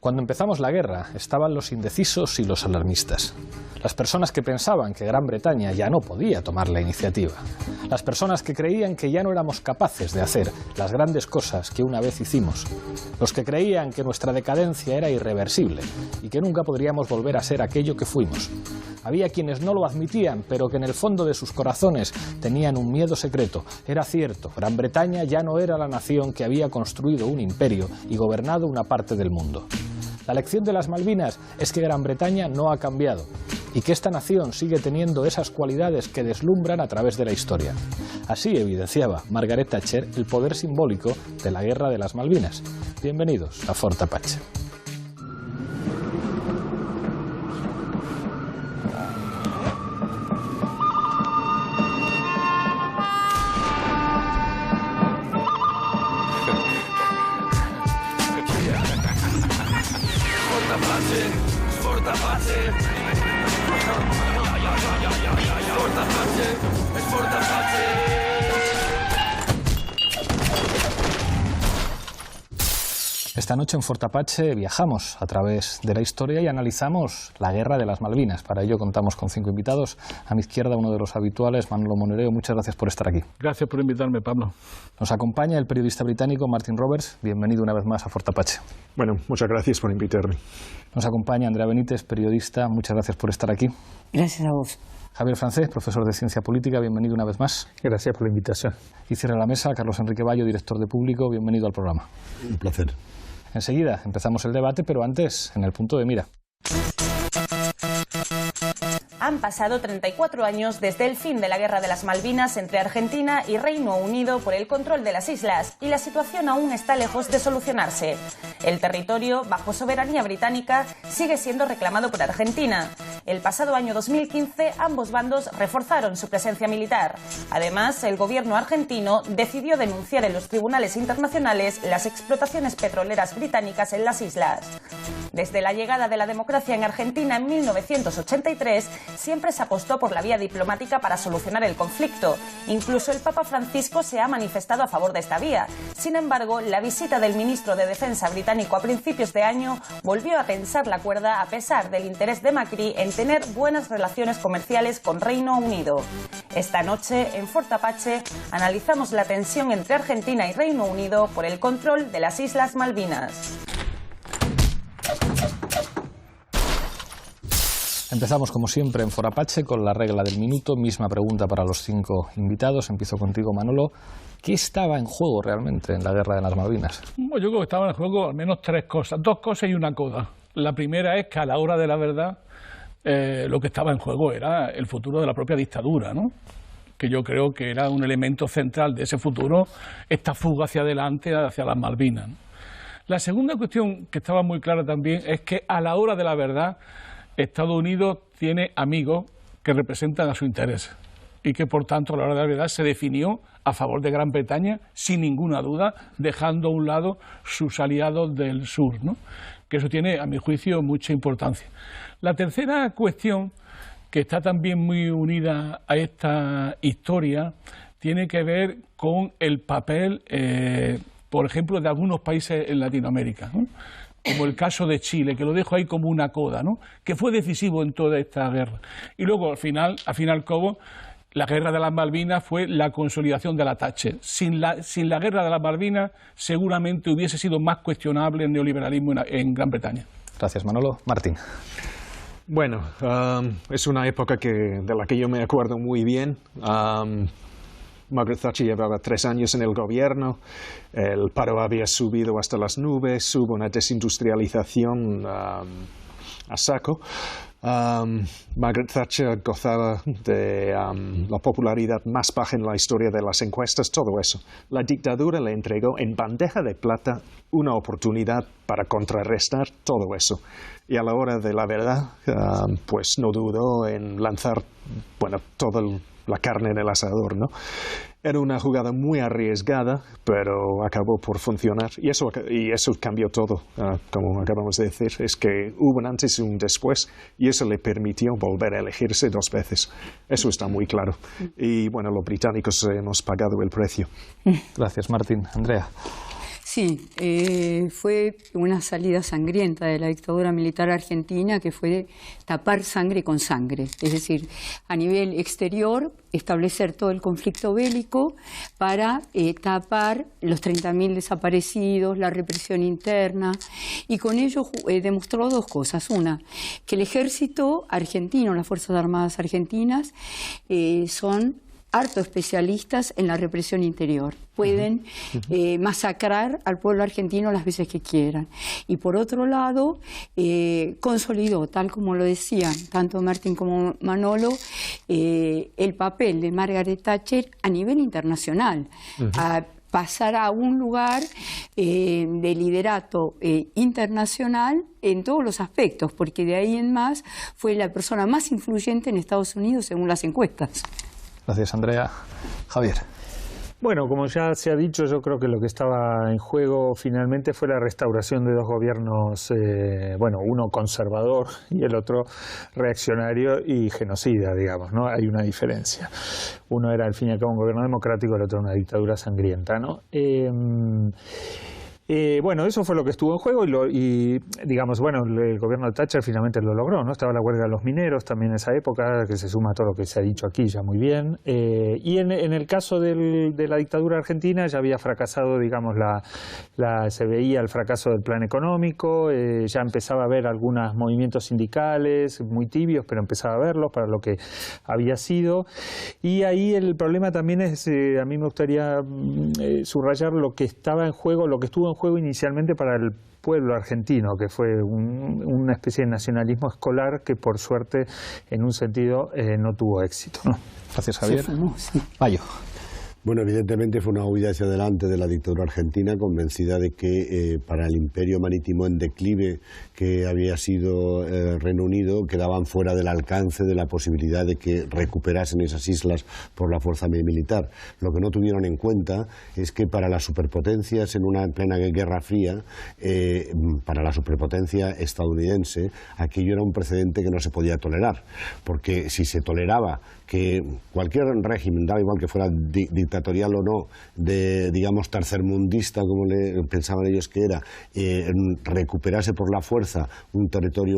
Cuando empezamos la guerra estaban los indecisos y los alarmistas. Las personas que pensaban que Gran Bretaña ya no podía tomar la iniciativa. Las personas que creían que ya no éramos capaces de hacer las grandes cosas que una vez hicimos. Los que creían que nuestra decadencia era irreversible y que nunca podríamos volver a ser aquello que fuimos. Había quienes no lo admitían, pero que en el fondo de sus corazones tenían un miedo secreto. Era cierto, Gran Bretaña ya no era la nación que había construido un imperio y gobernado una parte del mundo. La lección de las Malvinas es que Gran Bretaña no ha cambiado y que esta nación sigue teniendo esas cualidades que deslumbran a través de la historia. Así evidenciaba Margaret Thatcher el poder simbólico de la Guerra de las Malvinas. Bienvenidos a Fort Apache. Esta noche en Fort Apache viajamos a través de la historia y analizamos la Guerra de las Malvinas. Para ello contamos con 5 invitados. A mi izquierda uno de los habituales, Manolo Monereo. Muchas gracias por estar aquí. Gracias por invitarme, Pablo. Nos acompaña el periodista británico Martin Roberts. Bienvenido una vez más a Fort Apache. Bueno, muchas gracias por invitarme. Nos acompaña Andrea Benítez, periodista. Muchas gracias por estar aquí. Gracias a vos. Javier Francés, profesor de Ciencia Política. Bienvenido una vez más. Gracias por la invitación. Y cierra la mesa Carlos Enrique Bayo, director de Público. Bienvenido al programa. Un placer. Enseguida empezamos el debate, pero antes, en el punto de mira. Han pasado 34 años desde el fin de la Guerra de las Malvinas entre Argentina y Reino Unido por el control de las islas, y la situación aún está lejos de solucionarse. El territorio, bajo soberanía británica, sigue siendo reclamado por Argentina. El pasado año 2015, ambos bandos reforzaron su presencia militar. Además, el gobierno argentino decidió denunciar en los tribunales internacionales las explotaciones petroleras británicas en las islas. Desde la llegada de la democracia en Argentina en 1983, siempre se apostó por la vía diplomática para solucionar el conflicto. Incluso el Papa Francisco se ha manifestado a favor de esta vía. Sin embargo, la visita del ministro de Defensa británico a principios de año volvió a tensar la cuerda a pesar del interés de Macri en tener buenas relaciones comerciales con Reino Unido. Esta noche, en Fort Apache, analizamos la tensión entre Argentina y Reino Unido por el control de las Islas Malvinas. Empezamos, como siempre, en Fort Apache con la regla del minuto. Misma pregunta para los 5 invitados. Empiezo contigo, Manolo. ¿Qué estaba en juego realmente en la Guerra de las Malvinas? Yo creo que estaban en juego al menos 3 cosas. 2 cosas y una coda. La primera es que a la hora de la verdad lo que estaba en juego era el futuro de la propia dictadura, ¿no? Que yo creo que era un elemento central de ese futuro, esta fuga hacia adelante, hacia las Malvinas, ¿no? La segunda cuestión que estaba muy clara también es que a la hora de la verdad Estados Unidos tiene amigos que representan a su interés y que, por tanto, a la hora de la verdad se definió a favor de Gran Bretaña sin ninguna duda, dejando a un lado sus aliados del sur, ¿no? Que eso tiene, a mi juicio, mucha importancia. La tercera cuestión, que está también muy unida a esta historia, tiene que ver con el papel, por ejemplo, de algunos países en Latinoamérica, ¿no? Como el caso de Chile, que lo dejo ahí como una coda, ¿no? Que fue decisivo en toda esta guerra. Y luego, al fin y al cabo, la Guerra de las Malvinas fue la consolidación de la Thatcher. Sin la Guerra de las Malvinas, seguramente hubiese sido más cuestionable el neoliberalismo en Gran Bretaña. Gracias, Manolo. Martín. Bueno, es una época de la que yo me acuerdo muy bien. Margaret Thatcher llevaba 3 años en el gobierno, el paro había subido hasta las nubes, hubo una desindustrialización a saco. Margaret Thatcher gozaba de la popularidad más baja en la historia de las encuestas, todo eso. La dictadura le entregó en bandeja de plata una oportunidad para contrarrestar todo eso. Y a la hora de la verdad, pues no dudó en lanzar, toda la carne en el asador, ¿no? Era una jugada muy arriesgada, pero acabó por funcionar. Y eso cambió todo, como acabamos de decir. Es que hubo un antes y un después, y eso le permitió volver a elegirse 2 veces. Eso está muy claro. Y bueno, los británicos hemos pagado el precio. Gracias, Martín. Andrea. Sí, fue una salida sangrienta de la dictadura militar argentina, que fue tapar sangre con sangre, es decir, a nivel exterior establecer todo el conflicto bélico para tapar los 30.000 desaparecidos, la represión interna, y con ello demostró dos cosas. Una, que el ejército argentino, las Fuerzas Armadas argentinas, son harto especialistas en la represión interior. Pueden masacrar al pueblo argentino las veces que quieran. Y por otro lado, consolidó, tal como lo decían tanto Martín como Manolo, el papel de Margaret Thatcher a nivel internacional. A pasar a un lugar de liderato internacional en todos los aspectos, porque de ahí en más fue la persona más influyente en Estados Unidos según las encuestas. Gracias, Andrea. Javier. Bueno, como ya se ha dicho, yo creo que lo que estaba en juego finalmente fue la restauración de dos gobiernos, uno conservador y el otro reaccionario y genocida, digamos, ¿no? Hay una diferencia. Uno era al fin y al cabo un gobierno democrático, el otro una dictadura sangrienta, ¿no? Eso fue lo que estuvo en juego y digamos, el gobierno de Thatcher finalmente lo logró, ¿no? Estaba la huelga de los mineros también en esa época, que se suma a todo lo que se ha dicho aquí ya muy bien. Y en el caso de la dictadura argentina ya había fracasado, digamos, se veía el fracaso del plan económico, ya empezaba a haber algunos movimientos sindicales muy tibios, pero empezaba a verlos para lo que había sido. Y ahí el problema también es, a mí me gustaría subrayar lo que estaba en juego, lo que estuvo en juego inicialmente para el pueblo argentino, que fue una especie de nacionalismo escolar que por suerte en un sentido no tuvo éxito, ¿no? Gracias, Javier. Mayo. Bueno, evidentemente fue una huida hacia adelante de la dictadura argentina, convencida de que para el imperio marítimo en declive que había sido Reino Unido, quedaban fuera del alcance de la posibilidad de que recuperasen esas islas por la fuerza militar. Lo que no tuvieron en cuenta es que para las superpotencias en una plena guerra fría, para la superpotencia estadounidense, aquello era un precedente que no se podía tolerar, porque si se toleraba que cualquier régimen, daba igual que fuera dictatorial o no, digamos tercermundista, como pensaban ellos que era, recuperase por la fuerza un territorio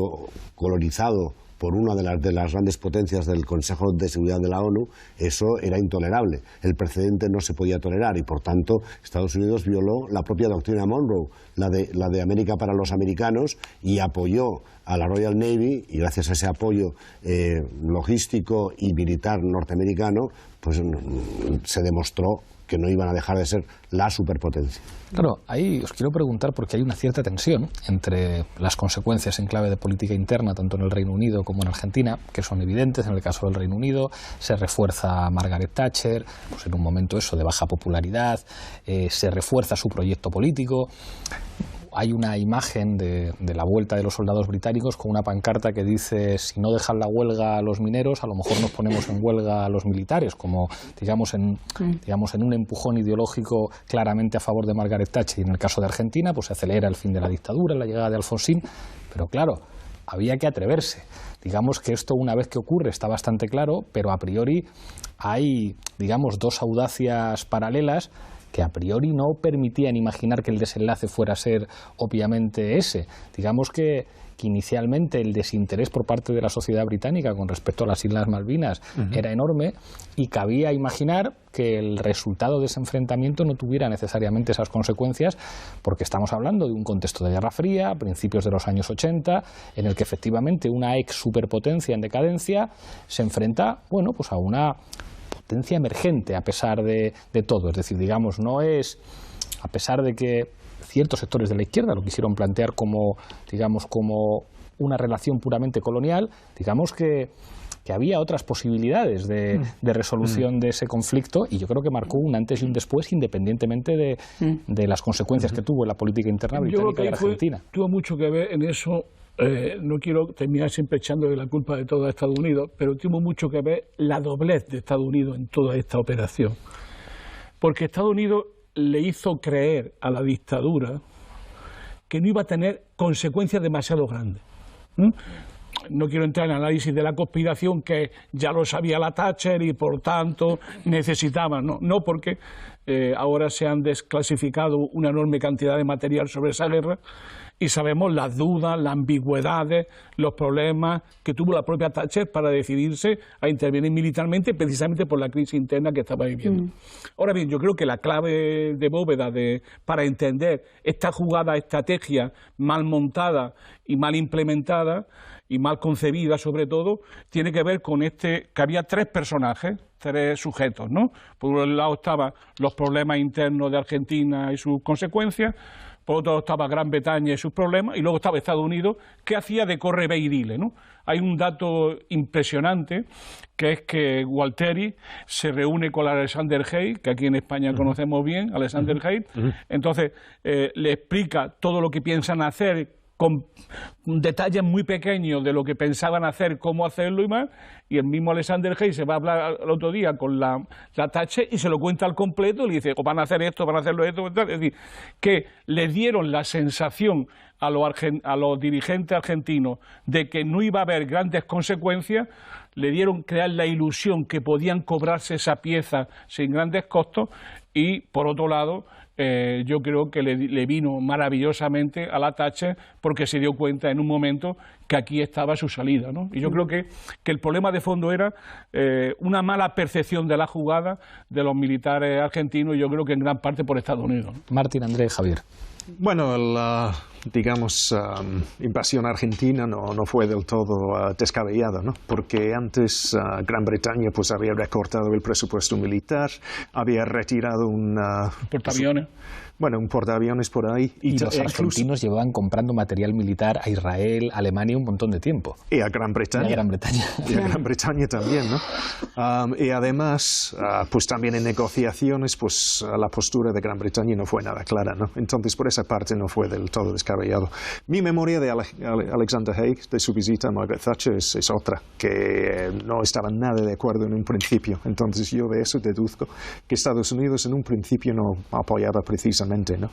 colonizado por una de las grandes potencias del Consejo de Seguridad de la ONU, eso era intolerable. El precedente no se podía tolerar y, por tanto, Estados Unidos violó la propia doctrina Monroe, la de América para los americanos, y apoyó a la Royal Navy, y gracias a ese apoyo logístico y militar norteamericano, pues se demostró que no iban a dejar de ser la superpotencia. Claro, ahí os quiero preguntar porque hay una cierta tensión entre las consecuencias en clave de política interna, tanto en el Reino Unido como en Argentina, que son evidentes. En el caso del Reino Unido se refuerza a Margaret Thatcher, pues en un momento eso de baja popularidad, se refuerza su proyecto político. Hay una imagen de la vuelta de los soldados británicos con una pancarta que dice: si no dejan la huelga a los mineros, a lo mejor nos ponemos en huelga a los militares, como digamos en un empujón ideológico claramente a favor de Margaret Thatcher. Y en el caso de Argentina, pues se acelera el fin de la dictadura, la llegada de Alfonsín, pero claro, había que atreverse. Digamos que esto, una vez que ocurre, está bastante claro, pero a priori hay, digamos, dos audacias paralelas que a priori no permitían imaginar que el desenlace fuera a ser obviamente ese. Digamos que inicialmente el desinterés por parte de la sociedad británica con respecto a las Islas Malvinas era enorme y cabía imaginar que el resultado de ese enfrentamiento no tuviera necesariamente esas consecuencias, porque estamos hablando de un contexto de Guerra Fría, a principios de los años 80, en el que efectivamente una ex superpotencia en decadencia se enfrenta, bueno, pues a una potencia emergente a pesar de todo. Es decir, digamos, no es, a pesar de que ciertos sectores de la izquierda lo quisieron plantear como, digamos, como una relación puramente colonial, digamos que había otras posibilidades de resolución de ese conflicto, y yo creo que marcó un antes y un después, independientemente de las consecuencias que tuvo en la política interna británica y argentina. Tuvo mucho que ver en eso. No quiero terminar siempre echando de la culpa de todo a Estados Unidos, pero tuvo mucho que ver la doblez de Estados Unidos en toda esta operación. Porque Estados Unidos le hizo creer a la dictadura que no iba a tener consecuencias demasiado grandes. No quiero entrar en el análisis de la conspiración, que ya lo sabía la Thatcher y por tanto necesitaban. No, porque ahora se han desclasificado una enorme cantidad de material sobre esa guerra y sabemos las dudas, las ambigüedades, los problemas que tuvo la propia Thatcher para decidirse a intervenir militarmente precisamente por la crisis interna que estaba viviendo. Ahora bien, yo creo que la clave de bóveda para entender esta jugada, estrategia mal montada y mal implementada y mal concebida sobre todo, tiene que ver con que había tres personajes, tres sujetos, ¿no? Por un lado estaban los problemas internos de Argentina y sus consecuencias, por otro lado estaba Gran Bretaña y sus problemas, y luego estaba Estados Unidos, que hacía de corre ve y dile, ¿no? Hay un dato impresionante, que es que Gualtieri se reúne con Alexander Haig, que aquí en España conocemos bien, Alexander Haig, entonces le explica todo lo que piensan hacer, con detalles muy pequeños de lo que pensaban hacer, cómo hacerlo y más, y el mismo Alexander Haig se va a hablar el otro día con la Thatcher y se lo cuenta al completo y le dice, o van a hacer esto, van a hacerlo esto, tal. Es decir, que le dieron la sensación a los dirigentes argentinos de que no iba a haber grandes consecuencias, le dieron crear la ilusión que podían cobrarse esa pieza sin grandes costos y, por otro lado, yo creo que le vino maravillosamente a la Thatcher porque se dio cuenta en un momento que aquí estaba su salida, ¿no? Y yo creo que el problema de fondo era una mala percepción de la jugada de los militares argentinos y yo creo que en gran parte por Estados Unidos, ¿no? Martín, Andrés, Javier. Bueno, la invasión argentina no fue del todo descabellada, ¿no? Porque antes Gran Bretaña pues había recortado el presupuesto militar, había retirado un portaaviones. Bueno, un portaaviones por ahí. Y los argentinos llevaban comprando material militar a Israel, a Alemania un montón de tiempo. Y a Gran Bretaña. Y a Gran Bretaña. Y a Gran Bretaña también, ¿no? Y además, pues también en negociaciones, pues la postura de Gran Bretaña no fue nada clara, ¿no? Entonces, por esa parte no fue del todo descabellado. Mi memoria de Alexander Haig, de su visita a Margaret Thatcher, es otra, que no estaban nada de acuerdo en un principio. Entonces, yo de eso deduzco que Estados Unidos en un principio no apoyaba precisamente, ¿no?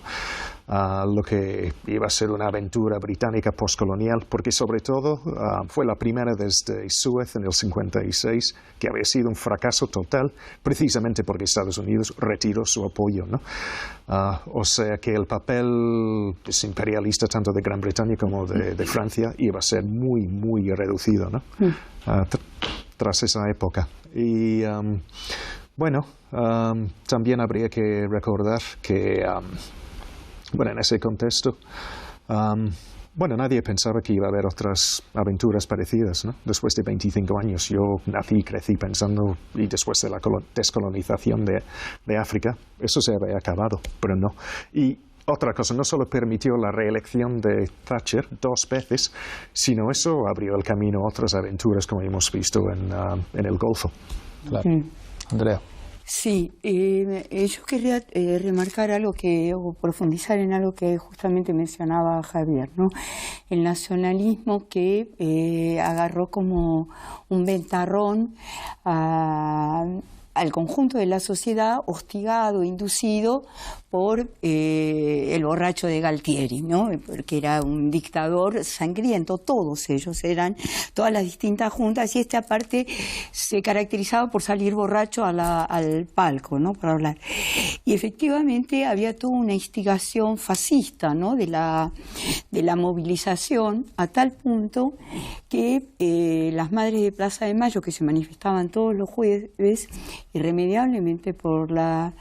Lo que iba a ser una aventura británica postcolonial, porque sobre todo fue la primera desde Suez en el 56, que había sido un fracaso total, precisamente porque Estados Unidos retiró su apoyo, ¿no? O sea que el papel pues, imperialista tanto de Gran Bretaña como de Francia iba a ser muy, muy reducido, ¿no? Tras esa época. Y bueno, también habría que recordar que, bueno, en ese contexto, bueno, nadie pensaba que iba a haber otras aventuras parecidas, ¿no? Después de 25 años, yo nací y crecí pensando, y después de la descolonización de África, eso se había acabado, pero no. Y otra cosa, no solo permitió la reelección de Thatcher 2 veces, sino eso abrió el camino a otras aventuras como hemos visto en el Golfo. Claro. Andrea. Sí, yo quería remarcar algo o profundizar en algo que justamente mencionaba Javier, ¿no? El nacionalismo que agarró como un ventarrón al conjunto de la sociedad, hostigado, inducido por el borracho de Galtieri, ¿no? Porque era un dictador sangriento, todos ellos eran, todas las distintas juntas, y esta parte se caracterizaba por salir borracho al palco, ¿no? Para hablar. Y efectivamente había toda una instigación fascista, ¿no? de la movilización, a tal punto que las madres de Plaza de Mayo, que se manifestaban todos los jueves, irremediablemente por la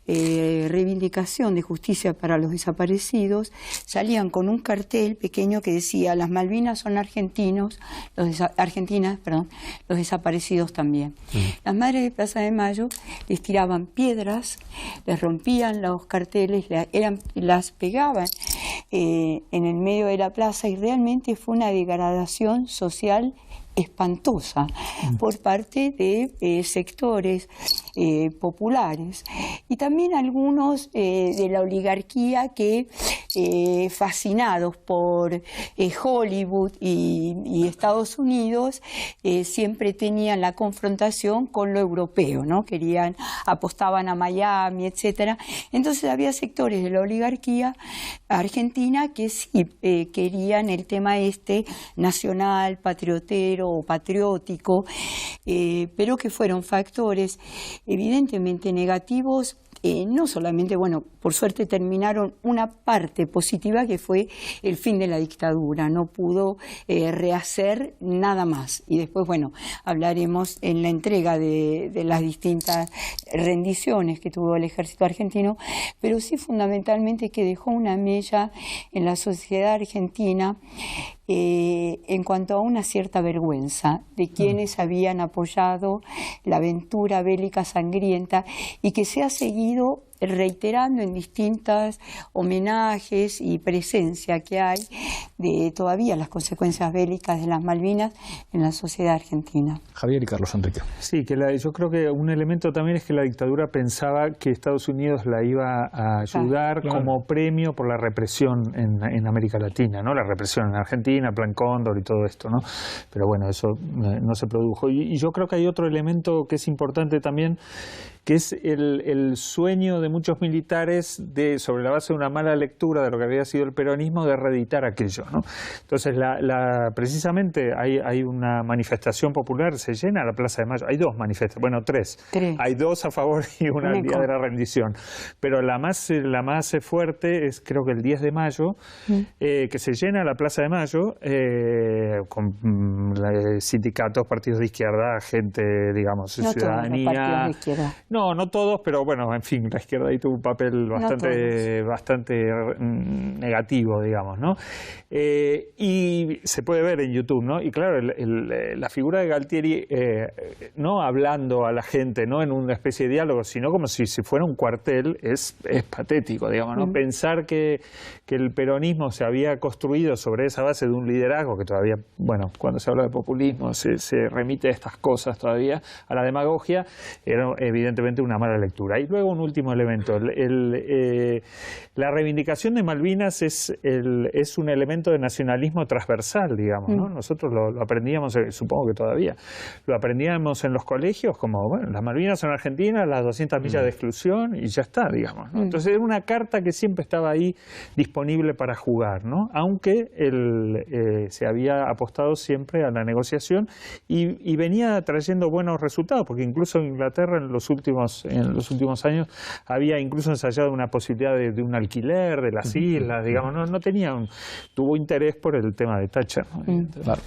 reivindicación de justicia para los desaparecidos, salían con un cartel pequeño que decía: las Malvinas son argentinos, argentinas, los desaparecidos también. Las madres de Plaza de Mayo les tiraban piedras, les rompían los carteles, las pegaban en el medio de la plaza, y realmente fue una degradación social espantosa por parte de sectores populares, y también algunos de la oligarquía que, fascinados por Hollywood y Estados Unidos, siempre tenían la confrontación con lo europeo, ¿no? Apostaban a Miami, etcétera. Entonces había sectores de la oligarquía argentina que sí querían el tema nacional, patriotero o patriótico, pero que fueron factores evidentemente negativos no solamente, bueno, por suerte terminaron una parte positiva que fue el fin de la dictadura, no pudo rehacer nada más. Y después, bueno, hablaremos en la entrega de las distintas rendiciones que tuvo el ejército argentino, pero sí fundamentalmente que dejó una mella en la sociedad argentina en cuanto a una cierta vergüenza de quienes habían apoyado la aventura bélica sangrienta y que se ha seguido reiterando en distintos homenajes y presencia que hay de todavía las consecuencias bélicas de las Malvinas en la sociedad argentina. Javier y Carlos Enrique. Sí, que yo creo que un elemento también es que la dictadura pensaba que Estados Unidos la iba a ayudar como premio por la represión en América Latina, ¿no? La represión en Argentina, Plan Cóndor y todo esto, ¿no? Pero bueno, eso no se produjo. Y yo creo que hay otro elemento que es importante también, que es el sueño de muchos militares sobre la base de una mala lectura de lo que había sido el peronismo, de reeditar aquello, ¿no? Entonces, precisamente hay una manifestación popular, se llena la Plaza de Mayo, hay dos manifestaciones, bueno, tres. Hay dos a favor y una al día de la rendición, pero la más fuerte es, creo que el 10 de mayo, que se llena la Plaza de Mayo con sindicatos, partidos de izquierda, gente, digamos, ciudadanía. Todos los partidos de izquierda. No todos, pero bueno, en fin, la izquierda ahí tuvo un papel bastante negativo, digamos, ¿no? Y se puede ver en YouTube, ¿no? Y claro, la figura de Galtieri, no hablando a la gente, no en una especie de diálogo, sino como si fuera un cuartel, es patético, digamos, ¿no? Pensar que el peronismo se había construido sobre esa base de un liderazgo que todavía, bueno, cuando se habla de populismo se remite a estas cosas todavía, a la demagogia, era evidentemente una mala lectura. Y luego un último elemento, la reivindicación de Malvinas es un elemento de nacionalismo transversal, digamos, ¿no? Nosotros lo aprendíamos, supongo que todavía, lo aprendíamos en los colegios como, bueno, las Malvinas son Argentina, las 200 millas de exclusión y ya está, digamos, ¿no? Entonces era una carta que siempre estaba ahí disponible para jugar, ¿no? Aunque se había apostado siempre a la negociación y venía trayendo buenos resultados, porque incluso en Inglaterra en los últimos años había incluso ensayado una posibilidad de un alquiler de las islas, digamos, tuvo interés por el tema de Thatcher, ¿no? Claro.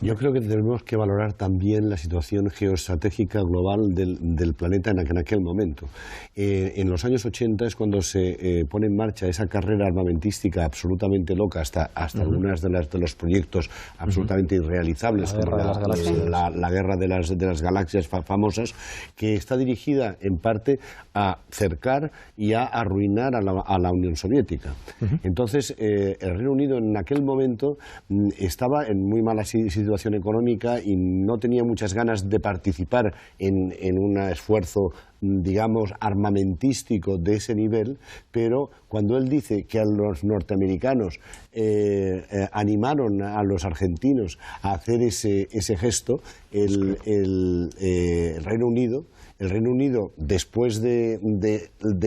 Yo creo que tenemos que valorar también la situación geoestratégica global del planeta en aquel momento. En los años 80 es cuando se pone en marcha esa carrera armamentística absolutamente loca, hasta algunas de los proyectos absolutamente irrealizables, como la guerra de las galaxias famosas, que está dirigida en parte a cercar y a arruinar a la Unión Soviética. Entonces, el Reino Unido en aquel momento estaba en muy mala situación económica y no tenía muchas ganas de participar en un esfuerzo, digamos, armamentístico de ese nivel, pero cuando él dice que a los norteamericanos animaron a los argentinos a hacer ese gesto, el Reino Unido, después de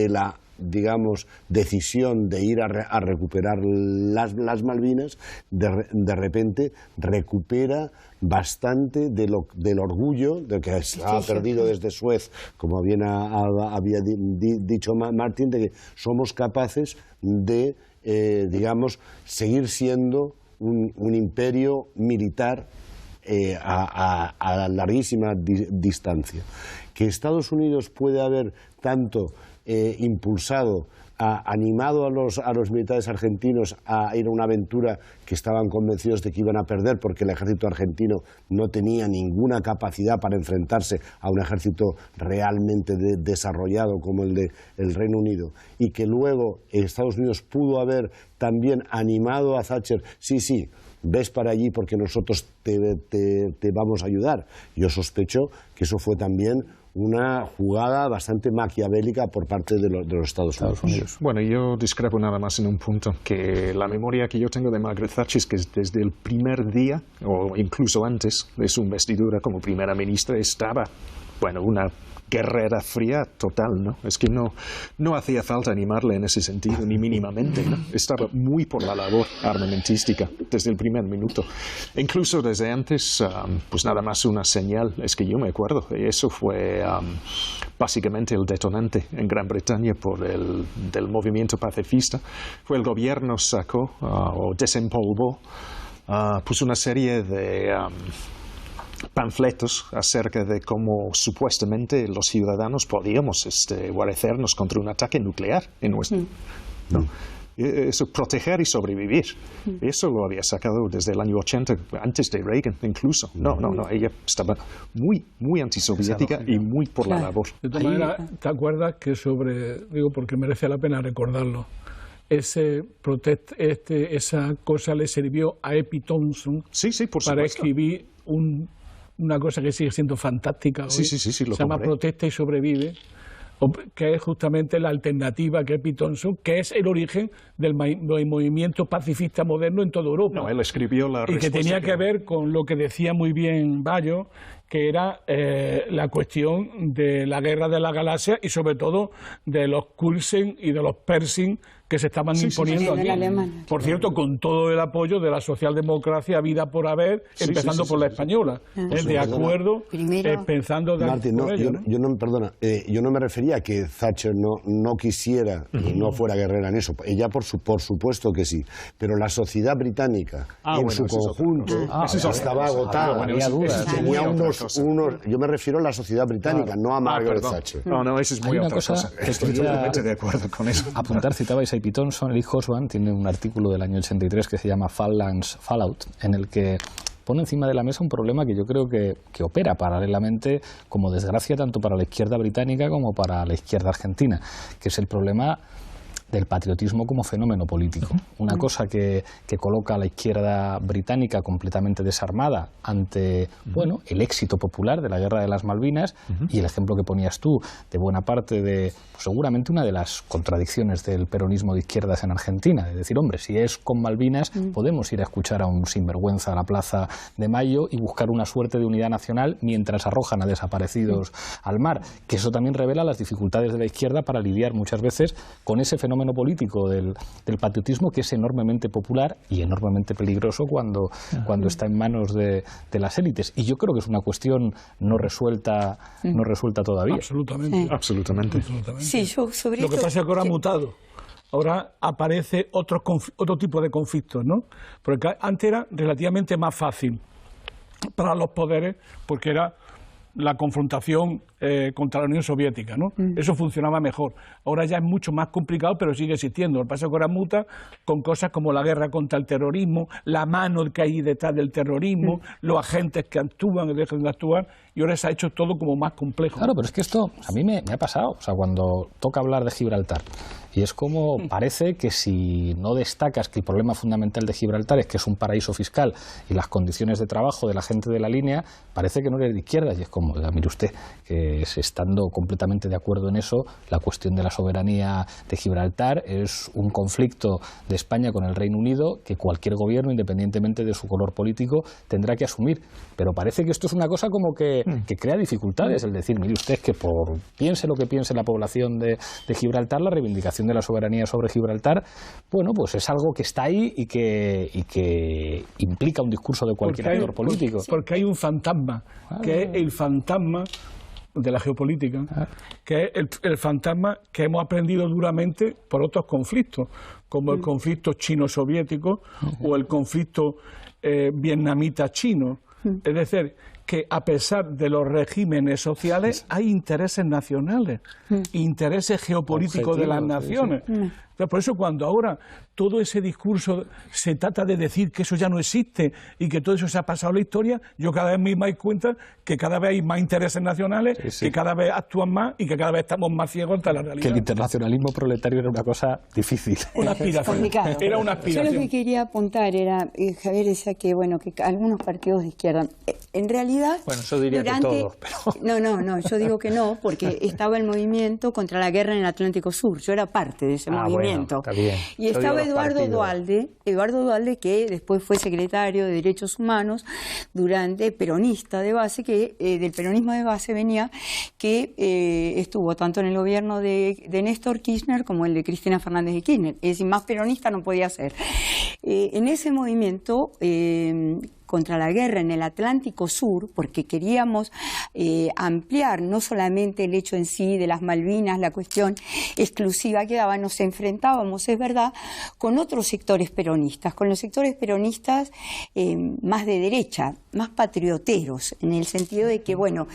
la, digamos, decisión de ir a recuperar las Malvinas, de repente recupera bastante del orgullo de que se ha perdido desde Suez, como bien había dicho Martín, de que somos capaces de, digamos, seguir siendo un imperio militar a larguísima distancia. Que Estados Unidos puede haber tanto impulsado, animado a los militares argentinos a ir a una aventura que estaban convencidos de que iban a perder porque el ejército argentino no tenía ninguna capacidad para enfrentarse a un ejército realmente desarrollado como el del Reino Unido, y que luego Estados Unidos pudo haber también animado a Thatcher, sí, ves para allí porque nosotros te vamos a ayudar. Yo sospecho que eso fue también una jugada bastante maquiavélica por parte de los Estados Unidos. Bueno, yo discrepo nada más en un punto, que la memoria que yo tengo de Margaret Thatcher es que desde el primer día, o incluso antes de su investidura como primera ministra, estaba, bueno, una guerrera fría total, ¿no? Es que no hacía falta animarle en ese sentido, ni mínimamente, ¿no? Estaba muy por la labor armamentística desde el primer minuto. Incluso desde antes, pues nada más una señal, es que yo me acuerdo, y eso fue básicamente el detonante en Gran Bretaña del movimiento pacifista. Fue el gobierno sacó o desempolvó pues una serie de panfletos acerca de cómo supuestamente los ciudadanos podíamos guarecernos contra un ataque nuclear en nuestro... ¿no? Eso, proteger y sobrevivir. Eso lo había sacado desde el año 80, antes de Reagan incluso. No, ella estaba muy antisoviética y muy por la labor. De todas maneras, ¿te acuerdas que digo porque merece la pena recordarlo, esa cosa le sirvió a Epi Thompson para escribir una cosa que sigue siendo fantástica hoy, se llama Protesta y sobrevive, que es justamente la alternativa que Epi Thompson, que es el origen del movimiento pacifista moderno en toda Europa. No, él escribió la y que tenía que ver con lo que decía muy bien Bayo, que era la cuestión de la guerra de la galaxia y sobre todo de los Kulsen y de los Pershing que se estaban imponiendo aquí. Por cierto, con todo el apoyo de la socialdemocracia vida por haber, empezando por la española. De acuerdo, pensando... Martín, yo no me refería a que Thatcher no quisiera y no fuera guerrera en eso. Ella, por supuesto que sí. Pero la sociedad británica, en su conjunto, estaba agotada. Tenía yo me refiero a la sociedad británica, no a Margaret Thatcher. No, eso es muy otra cosa. Estoy totalmente de acuerdo con eso. Apuntar, citabais a Epi Thompson, Lee Hobsbawm tiene un artículo del año 83 que se llama Falklands Fallout, en el que pone encima de la mesa un problema que yo creo que opera paralelamente como desgracia tanto para la izquierda británica como para la izquierda argentina, que es el problema del patriotismo como fenómeno político. Una cosa que coloca a la izquierda británica completamente desarmada ante el éxito popular de la Guerra de las Malvinas y el ejemplo que ponías tú de buena parte de, pues seguramente una de las contradicciones del peronismo de izquierdas en Argentina, de decir, hombre, si es con Malvinas podemos ir a escuchar a un sinvergüenza a la Plaza de Mayo y buscar una suerte de unidad nacional mientras arrojan a desaparecidos al mar, que eso también revela las dificultades de la izquierda para lidiar muchas veces con ese fenómeno político del patriotismo, que es enormemente popular y enormemente peligroso cuando está en manos de las élites. Y yo creo que es una cuestión no resuelta todavía. Absolutamente. Sí, yo sobre Lo que pasa es que ahora ha mutado. Ahora aparece otro tipo de conflictos, ¿no? Porque antes era relativamente más fácil para los poderes, porque era la confrontación contra la Unión Soviética, ¿no? Eso funcionaba mejor. Ahora ya es mucho más complicado, pero sigue existiendo. El paso que ahora muta con cosas como la guerra contra el terrorismo, la mano que hay detrás del terrorismo, los agentes que actúan y dejan de actuar, y ahora se ha hecho todo como más complejo. Claro, pero es que esto a mí me ha pasado. O sea, cuando toca hablar de Gibraltar, y es como parece que si no destacas que el problema fundamental de Gibraltar es que es un paraíso fiscal y las condiciones de trabajo de la gente de la línea, parece que no eres de izquierdas. Y es como, mire usted, que estando completamente de acuerdo en eso, la cuestión de la soberanía de Gibraltar es un conflicto de España con el Reino Unido que cualquier gobierno, independientemente de su color político, tendrá que asumir. Pero parece que esto es una cosa como que crea dificultades, el decir, mire usted, que piense lo que piense la población de Gibraltar, la reivindicación de la soberanía sobre Gibraltar, bueno, pues es algo que está ahí y que implica un discurso de cualquier actor político. Porque hay un fantasma, que es el fantasma de la geopolítica, que es el fantasma que hemos aprendido duramente por otros conflictos, como el conflicto chino-soviético o el conflicto vietnamita-chino. Es decir, que a pesar de los regímenes sociales hay intereses nacionales, intereses geopolíticos de las naciones. Por eso cuando ahora todo ese discurso se trata de decir que eso ya no existe y que todo eso se ha pasado a la historia, yo cada vez me doy cuenta que cada vez hay más intereses nacionales, que cada vez actúan más y que cada vez estamos más ciegos ante la realidad. Que el internacionalismo proletario era una cosa difícil. Una aspiración. Era una aspiración. Yo lo que quería apuntar era, Javier decía que, bueno, que algunos partidos de izquierda, en realidad... Bueno, yo diría que todos, pero... No, yo digo que no, porque estaba el movimiento contra la guerra en el Atlántico Sur. Yo era parte de ese movimiento. Bueno, está bien. Y estaba Eduardo Duhalde, que después fue secretario de Derechos Humanos, peronista de base, que del peronismo de base venía, que estuvo tanto en el gobierno de Néstor Kirchner como el de Cristina Fernández de Kirchner. Es decir, más peronista no podía ser. En ese movimiento contra la guerra en el Atlántico Sur, porque queríamos ampliar no solamente el hecho en sí de las Malvinas, la cuestión exclusiva que daba, nos enfrentábamos, es verdad, con otros sectores peronistas, con los sectores peronistas más de derecha, más patrioteros, en el sentido de que, bueno,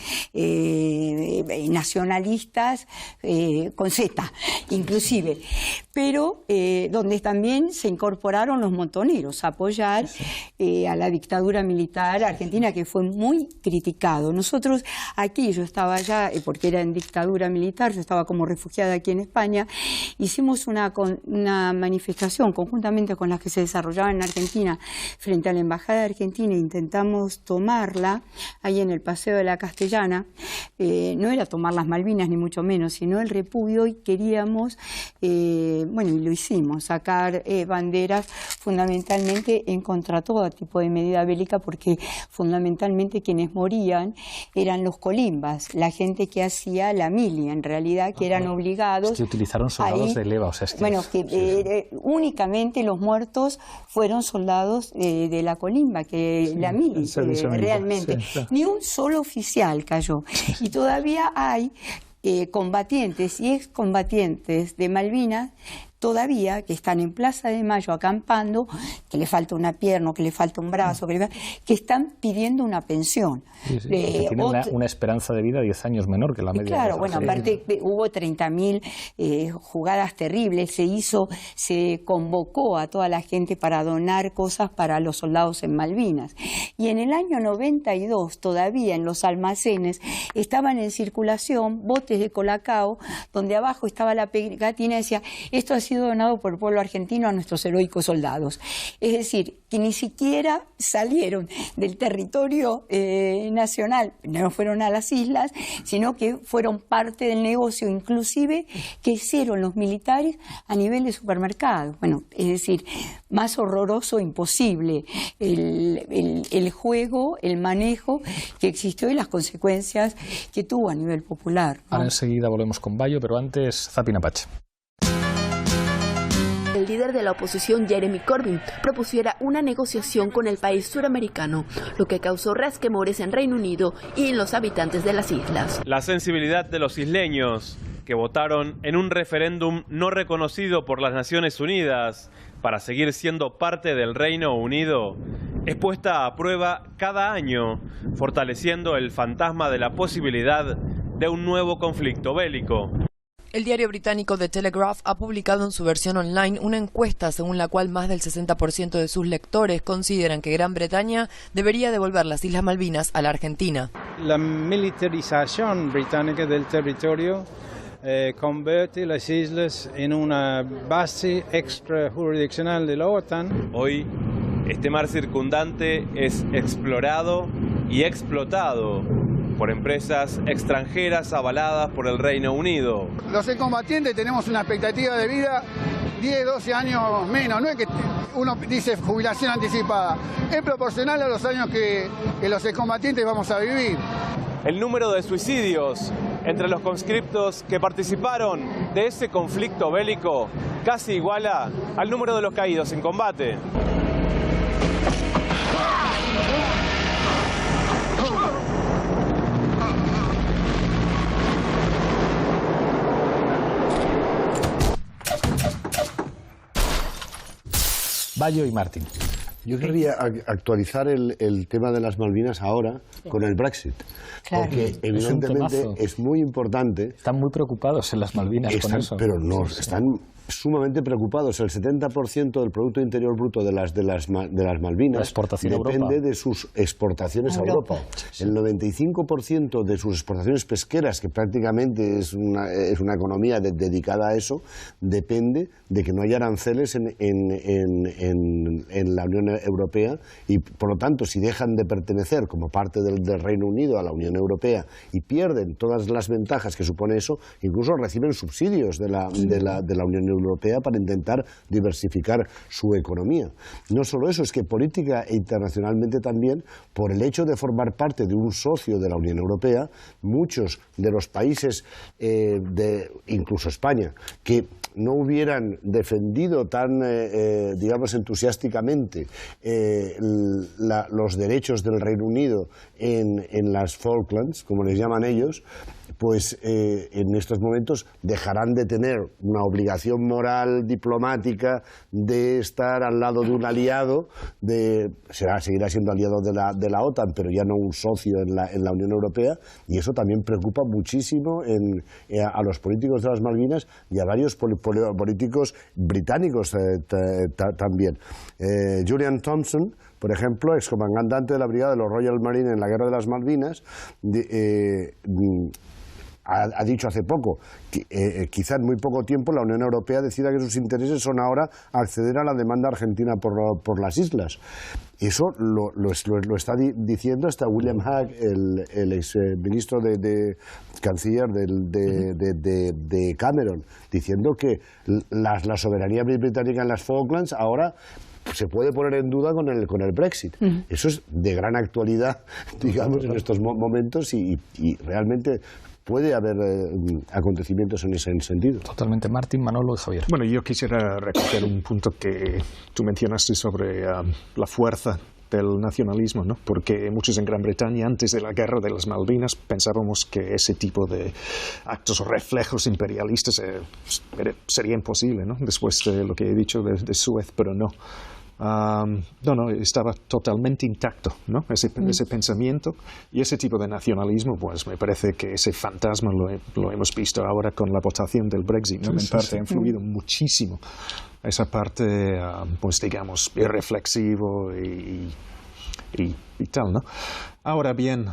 nacionalistas con Z, inclusive, pero donde también se incorporaron los montoneros a apoyar a la dictadura militar argentina, que fue muy criticado. Nosotros aquí, yo estaba allá, porque era en dictadura militar, yo estaba como refugiada aquí en España, hicimos una manifestación conjuntamente con las que se desarrollaban en Argentina frente a la Embajada de Argentina, e intentamos tomarla ahí en el Paseo de la Castellana. No era tomar las Malvinas ni mucho menos, sino el repudio, y queríamos, bueno, y lo hicimos, sacar banderas fundamentalmente en contra de todo tipo de medida bélica, porque fundamentalmente quienes morían eran los colimbas, la gente que hacía la milia, en realidad, que eran obligados. Es que utilizaron soldados de leva, o sea, bueno, que únicamente los muertos fueron soldados de la colimba, que la milia, realmente. Sí. Ni un solo oficial cayó. Y todavía hay combatientes y excombatientes de Malvinas todavía que están en Plaza de Mayo acampando, que le falta una pierna, que le falta un brazo, que están pidiendo una pensión. Sí, sí, que tienen una esperanza de vida 10 años menor que la media. Claro, bueno, aparte hubo 30.000 jugadas terribles, se convocó a toda la gente para donar cosas para los soldados en Malvinas. Y en el año 92 todavía en los almacenes estaban en circulación botes de Colacao, donde abajo estaba la pegatina y decía: esto ha sido donado por el pueblo argentino a nuestros heroicos soldados. Es decir, que ni siquiera salieron del territorio nacional, no fueron a las islas, sino que fueron parte del negocio, inclusive que hicieron los militares a nivel de supermercado. Bueno, es decir, más horroroso imposible el juego, el manejo que existió y las consecuencias que tuvo a nivel popular, ¿no? Ahora enseguida volvemos con Bayo, pero antes Zapin Apache. El líder de la oposición, Jeremy Corbyn, propusiera una negociación con el país suramericano, lo que causó resquemores en Reino Unido y en los habitantes de las islas. La sensibilidad de los isleños, que votaron en un referéndum no reconocido por las Naciones Unidas para seguir siendo parte del Reino Unido, es puesta a prueba cada año, fortaleciendo el fantasma de la posibilidad de un nuevo conflicto bélico. El diario británico The Telegraph ha publicado en su versión online una encuesta según la cual más del 60% de sus lectores consideran que Gran Bretaña debería devolver las Islas Malvinas a la Argentina. La militarización británica del territorio convierte las islas en una base extrajurisdiccional de la OTAN. Hoy, este mar circundante es explorado y explotado por empresas extranjeras avaladas por el Reino Unido. Los excombatientes tenemos una expectativa de vida 10, 12 años menos. No es que uno dice jubilación anticipada, es proporcional a los años que los excombatientes vamos a vivir. El número de suicidios entre los conscriptos que participaron de ese conflicto bélico casi iguala al número de los caídos en combate. Bayo y Martín. Yo querría actualizar el tema de las Malvinas ahora con el Brexit. Claro. Porque evidentemente es muy importante. Están muy preocupados en las Malvinas con eso. Pero no, están sumamente preocupados. El 70% del Producto Interior Bruto de las Malvinas depende de sus exportaciones a Europa. El 95% de sus exportaciones pesqueras, que prácticamente es una economía dedicada a eso, depende de que no haya aranceles en la Unión Europea, y por lo tanto, si dejan de pertenecer como parte del Reino Unido a la Unión Europea y pierden todas las ventajas que supone eso, incluso reciben subsidios de la Unión Europea para intentar diversificar su economía. No solo eso, es que política e internacionalmente también, por el hecho de formar parte de un socio de la Unión Europea, muchos de los países, incluso España, que no hubieran defendido tan, digamos, entusiásticamente los derechos del Reino Unido en las Falklands, como les llaman ellos, pues en estos momentos dejarán de tener una obligación moral diplomática de estar al lado de un aliado, seguirá siendo aliado de la OTAN, pero ya no un socio en la Unión Europea, y eso también preocupa muchísimo a los políticos de las Malvinas y a varios políticos británicos también. Julian Thompson, por ejemplo, excomandante de la brigada de los Royal Marines en la Guerra de las Malvinas, ha dicho hace poco que quizá en muy poco tiempo la Unión Europea decida que sus intereses son ahora acceder a la demanda argentina por las islas. Eso lo está diciendo hasta William Hague, el ex ministro de canciller de Cameron, diciendo que la soberanía británica en las Falklands ahora se puede poner en duda con el Brexit. Eso es de gran actualidad, digamos, en estos momentos, y realmente puede haber acontecimientos en ese sentido. Totalmente. Martín, Manolo y Javier. Bueno, yo quisiera recoger un punto que tú mencionaste sobre la fuerza del nacionalismo, ¿no? Porque muchos en Gran Bretaña, antes de la guerra de las Malvinas, pensábamos que ese tipo de actos o reflejos imperialistas sería imposible, ¿no? Después de lo que he dicho de Suez, pero no. No, estaba totalmente intacto, ¿no? Ese pensamiento y ese tipo de nacionalismo, pues me parece que ese fantasma lo hemos visto ahora con la votación del Brexit, ¿no? En parte ha influido muchísimo esa parte, pues digamos, irreflexivo y tal, ¿no? Ahora bien,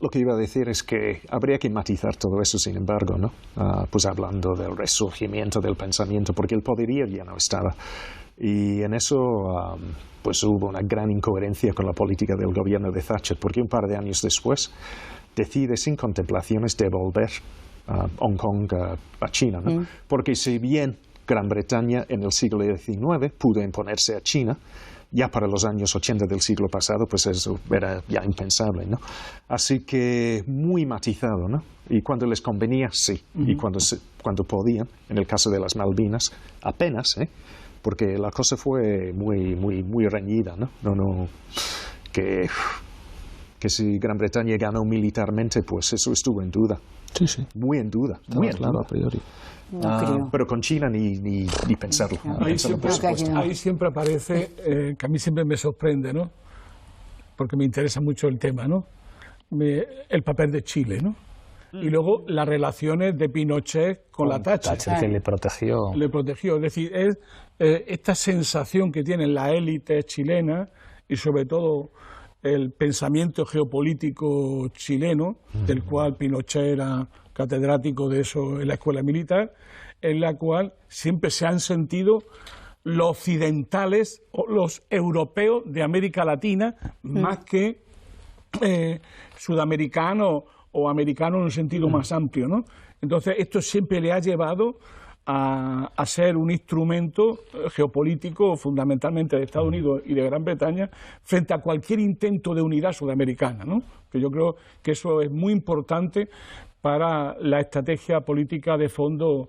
lo que iba a decir es que habría que matizar todo eso, sin embargo, ¿no? Pues hablando del resurgimiento del pensamiento, porque el poderío ya no estaba. Y en eso pues hubo una gran incoherencia con la política del gobierno de Thatcher, porque un par de años después decide sin contemplaciones devolver Hong Kong a China, ¿no? Porque si bien Gran Bretaña en el siglo XIX pudo imponerse a China, ya para los años 80 del siglo pasado, pues eso era ya impensable, ¿no? Así que muy matizado, ¿no? Y cuando les convenía, sí. Y cuando podían, en el caso de las Malvinas, apenas, porque la cosa fue muy reñida, ¿no? Que si Gran Bretaña ganó militarmente, pues eso estuvo en duda. Sí. Muy en duda. Muy en duda. A priori. Pero con China ni pensarlo. Ahí siempre aparece, que a mí siempre me sorprende, ¿no? Porque me interesa mucho el tema, ¿no? El papel de Chile, ¿no? Y luego las relaciones de Pinochet con la Thatcher. Que le protegió. Es decir, es esta sensación que tienen las élites chilenas y sobre todo el pensamiento geopolítico chileno, del cual Pinochet era catedrático de eso en la escuela militar, en la cual siempre se han sentido los occidentales o los europeos de América Latina más que sudamericanos o americanos en un sentido más amplio, ¿no? Entonces esto siempre le ha llevado a ser un instrumento geopolítico fundamentalmente de Estados Unidos y de Gran Bretaña frente a cualquier intento de unidad sudamericana, ¿no? Que yo creo que eso es muy importante para la estrategia política de fondo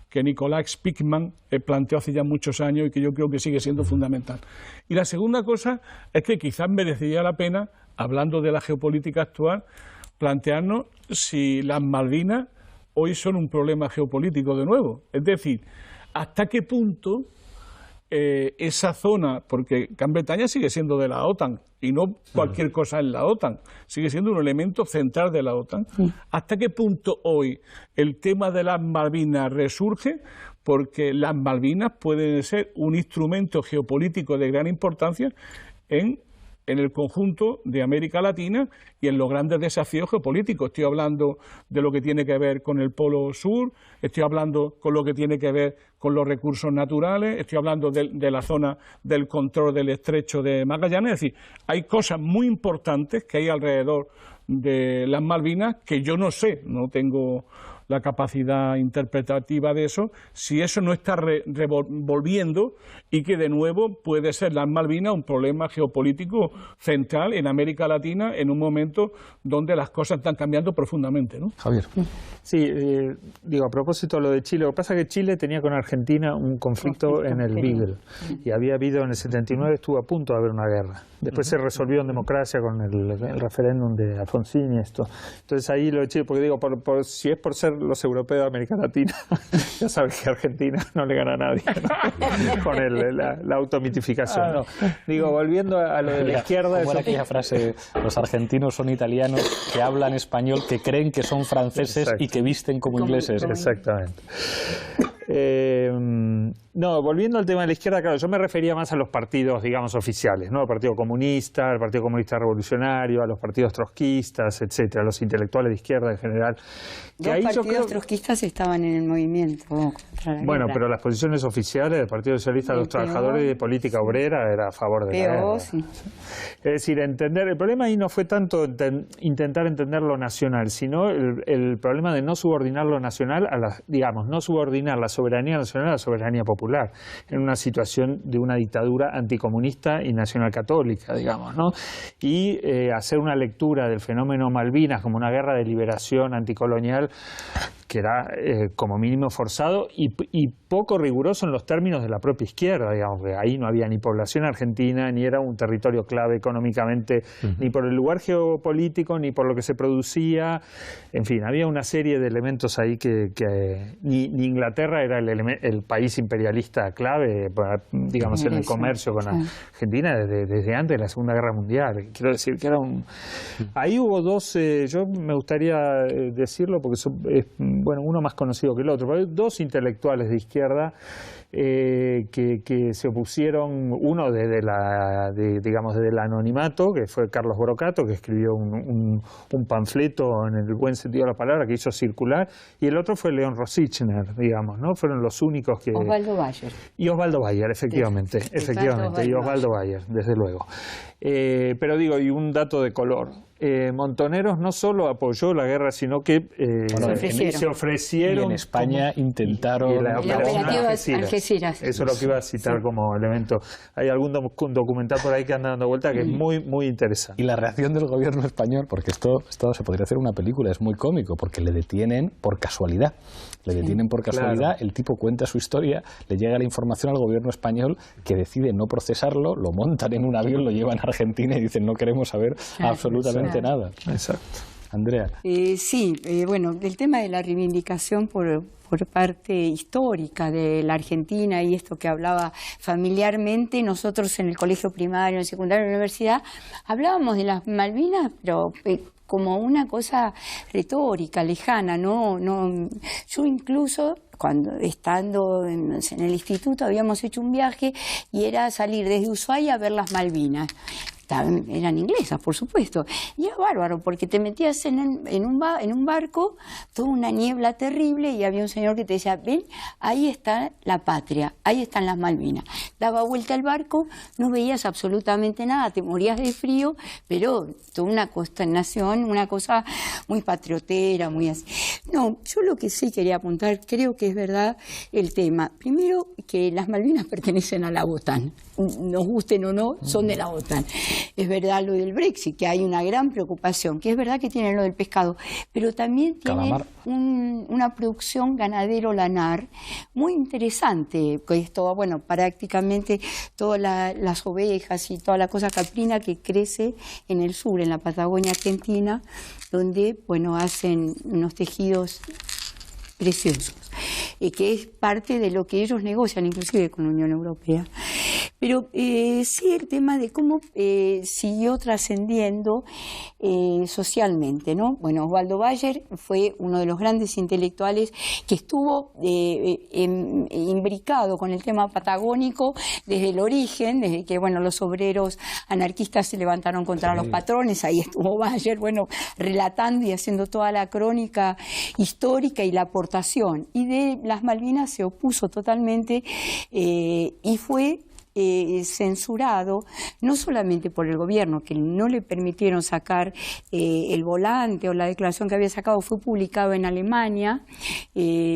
que Nicolás Spiegelman planteó hace ya muchos años y que yo creo que sigue siendo fundamental. Y la segunda cosa es que quizás merecería la pena, hablando de la geopolítica actual, plantearnos si las Malvinas hoy son un problema geopolítico de nuevo. Es decir, hasta qué punto esa zona, porque Gran Bretaña sigue siendo de la OTAN y no cualquier cosa en la OTAN, sigue siendo un elemento central de la OTAN. ¿Hasta qué punto hoy el tema de las Malvinas resurge? Porque las Malvinas pueden ser un instrumento geopolítico de gran importancia en el conjunto de América Latina y en los grandes desafíos geopolíticos. Estoy hablando de lo que tiene que ver con el Polo Sur, estoy hablando con lo que tiene que ver con los recursos naturales, estoy hablando de la zona del control del estrecho de Magallanes. Es decir, hay cosas muy importantes que hay alrededor de las Malvinas que yo no sé, no tengo la capacidad interpretativa de eso, si eso no está revolviendo y que de nuevo puede ser las Malvinas un problema geopolítico central en América Latina en un momento donde las cosas están cambiando profundamente, ¿no? Javier. Sí, digo, a propósito de lo de Chile, lo que pasa es que Chile tenía con Argentina un conflicto en el Beagle y había habido en el 79, estuvo a punto de haber una guerra. Después se resolvió en democracia con el referéndum de Alfonsín y esto. Entonces ahí lo de Chile, porque digo, si es por ser los europeos de América Latina, ya sabes que Argentina no le gana a nadie, ¿no? Con la automitificación. No. Digo, volviendo a lo de la izquierda... Como era aquella frase, los argentinos son italianos que hablan español, que creen que son franceses. Exacto. Y que visten como ingleses. Exactamente. No, volviendo al tema de la izquierda, claro, yo me refería más a los partidos, digamos, oficiales, ¿no? Al Partido Comunista, al Partido Comunista Revolucionario, a los partidos trotskistas, etcétera, a los intelectuales de izquierda en general. Dos partidos trotskistas estaban en el movimiento contra la bueno, guerra. Pero las posiciones oficiales del Partido Socialista de los Trabajadores y de Política Obrera era a favor de la guerra. Sí. Es decir, el problema ahí no fue tanto intentar entender lo nacional, sino el problema de no subordinar lo nacional a no subordinar la soberanía nacional a la soberanía popular, en una situación de una dictadura anticomunista y nacionalcatólica, digamos, ¿no? Y hacer una lectura del fenómeno Malvinas como una guerra de liberación anticolonial que era como mínimo forzado y poco riguroso en los términos de la propia izquierda, digamos, que ahí no había ni población argentina, ni era un territorio clave económicamente, ni por el lugar geopolítico, ni por lo que se producía, en fin, había una serie de elementos ahí que ni Inglaterra era el país imperialista clave, digamos, en el comercio con Argentina desde antes de la Segunda Guerra Mundial. Quiero decir que era ahí hubo dos, yo me gustaría decirlo porque bueno, uno más conocido que el otro, pero hay dos intelectuales de izquierda que se opusieron, uno desde el anonimato, que fue Carlos Brocato, que escribió un panfleto en el buen sentido de la palabra, que hizo circular, y el otro fue León Rosichner, digamos, ¿no? Fueron los únicos que... Osvaldo Bayer. Y Osvaldo Bayer, efectivamente, y Osvaldo Bayer, desde luego. Pero digo, y un dato de color. Montoneros no solo apoyó la guerra, sino que se ofrecieron. Y en España intentaron. La operación Algeciras. Eso es lo que iba a citar como elemento. Hay algún documental por ahí que anda dando vuelta que es muy, muy interesante. Y la reacción del gobierno español, porque esto se podría hacer una película, es muy cómico, porque le detienen por casualidad. Claro. El tipo cuenta su historia, le llega la información al gobierno español que decide no procesarlo, lo montan en un avión, lo llevan a Argentina y dicen no queremos saber absolutamente nada. Exacto. Andrea. Bueno, el tema de la reivindicación por parte histórica de la Argentina y esto que hablaba familiarmente, nosotros en el colegio primario, en el secundario, en la universidad, hablábamos de las Malvinas, pero como una cosa retórica, lejana, no. Yo incluso, estando en el instituto, habíamos hecho un viaje y era salir desde Ushuaia a ver las Malvinas. Eran inglesas, por supuesto, y era bárbaro porque te metías en un barco, toda una niebla terrible, y había un señor que te decía, ven, ahí está la patria, ahí están las Malvinas. Daba vuelta el barco, no veías absolutamente nada, te morías de frío, pero toda una consternación, una cosa muy patriotera, muy así. No, yo lo que sí quería apuntar, creo que es verdad el tema. Primero, que las Malvinas pertenecen a la OTAN, nos gusten o no, son de la OTAN. Es verdad lo del Brexit, que hay una gran preocupación, que es verdad que tienen lo del pescado, pero también tienen una producción ganadero-lanar muy interesante, que es todo, bueno, prácticamente todas las ovejas y toda la cosa caprina que crece en el sur, en la Patagonia Argentina, donde, bueno, hacen unos tejidos preciosos, que es parte de lo que ellos negocian, inclusive con la Unión Europea. Pero sí el tema de cómo siguió trascendiendo socialmente, ¿no? Bueno, Osvaldo Bayer fue uno de los grandes intelectuales que estuvo imbricado con el tema patagónico desde el origen, desde que, bueno, los obreros anarquistas se levantaron contra los patrones, ahí estuvo Bayer, bueno, relatando y haciendo toda la crónica histórica y la aportación. Y de las Malvinas se opuso totalmente y fue censurado, no solamente por el gobierno, que no le permitieron sacar el volante o la declaración que había sacado, fue publicado en Alemania,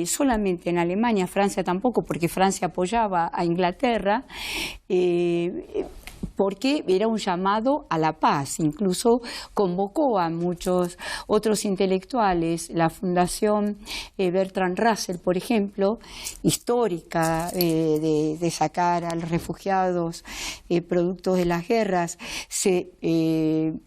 solamente en Alemania, Francia tampoco, porque Francia apoyaba a Inglaterra, porque era un llamado a la paz. Incluso convocó a muchos otros intelectuales, la Fundación Bertrand Russell, por ejemplo, histórica, de sacar a los refugiados productos de las guerras, se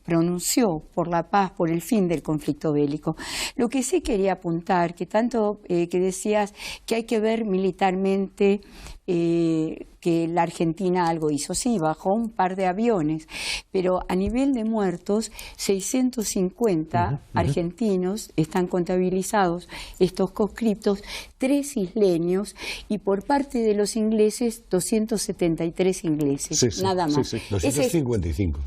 pronunció por la paz, por el fin del conflicto bélico. Lo que sí quería apuntar, que tanto que decías que hay que ver militarmente que la Argentina algo hizo. Sí, bajó un par de aviones, pero a nivel de muertos, 650 argentinos están contabilizados, estos conscriptos, 3 isleños, y por parte de los ingleses, 273 ingleses, nada más. Sí, 255.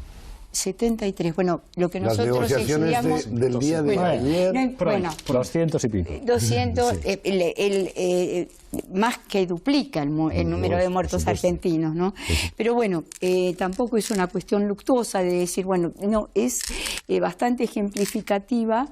73, bueno, lo que nosotros las negociaciones estudiamos del día de ayer, bueno, 200 y pico. 200, más que duplica el número de muertos argentinos, ¿no? Pero bueno, tampoco es una cuestión luctuosa de decir, bueno, no, es bastante ejemplificativa